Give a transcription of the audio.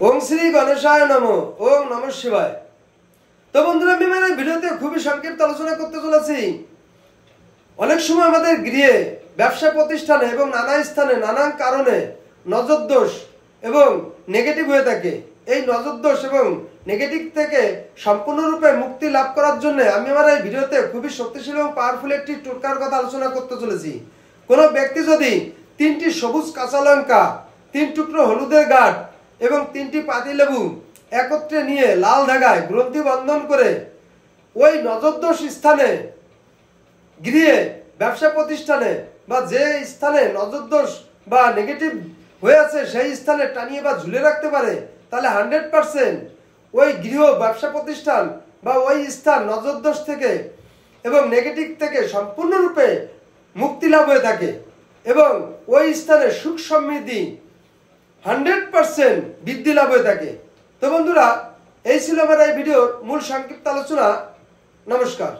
ওম শ্রী গণেশায় নমঃ। ওম নমঃ শিবায়। তো বন্ধুরা, আমি আমার ভিডিওতে খুবই সংক্ষিপ্ত আলোচনা করতে চলেছি। অনেক সময় আমাদের গৃহে, ব্যবসা প্রতিষ্ঠানে এবং নানা স্থানে নানান কারণে নজর দোষ এবং নেগেটিভ হয়ে থাকে। এই নজর দোষ এবং নেগেটিভ থেকে সম্পূর্ণরূপে মুক্তি লাভ করার জন্য আমি আমার এই ভিডিওতে খুবই শক্তিশালী এবং পাওয়ারফুল একটি টোটকার কথা আলোচনা করতে চলেছি। কোনো ব্যক্তি যদি 3টি সবুজ কাঁচা লঙ্কা, 3 টুকরো হলুদের গাঁট এবং 3টি পাতিলেবু একত্রে নিয়ে লাল ধাগায় গ্রন্থি বন্ধন করে ওই নজরদোষ স্থানে, গৃহে, ব্যবসা প্রতিষ্ঠানে বা যে স্থানে নজরদোষ বা নেগেটিভ হয়ে আছে সেই স্থানে টানিয়ে বা ঝুলে রাখতে পারে, তাহলে 100% ওই গৃহ, ব্যবসা প্রতিষ্ঠান বা ওই স্থান নজরদোষ থেকে এবং নেগেটিভ থেকে সম্পূর্ণরূপে মুক্তি লাভ হয়ে থাকে এবং ওই স্থানে সুখ সমৃদ্ধি 100% বৃদ্ধি লাভ হয়ে থাকে। তো বন্ধুরা, এই ছিল আমার এই ভিডিওর মূল সংক্ষিপ্ত আলোচনা। নমস্কার।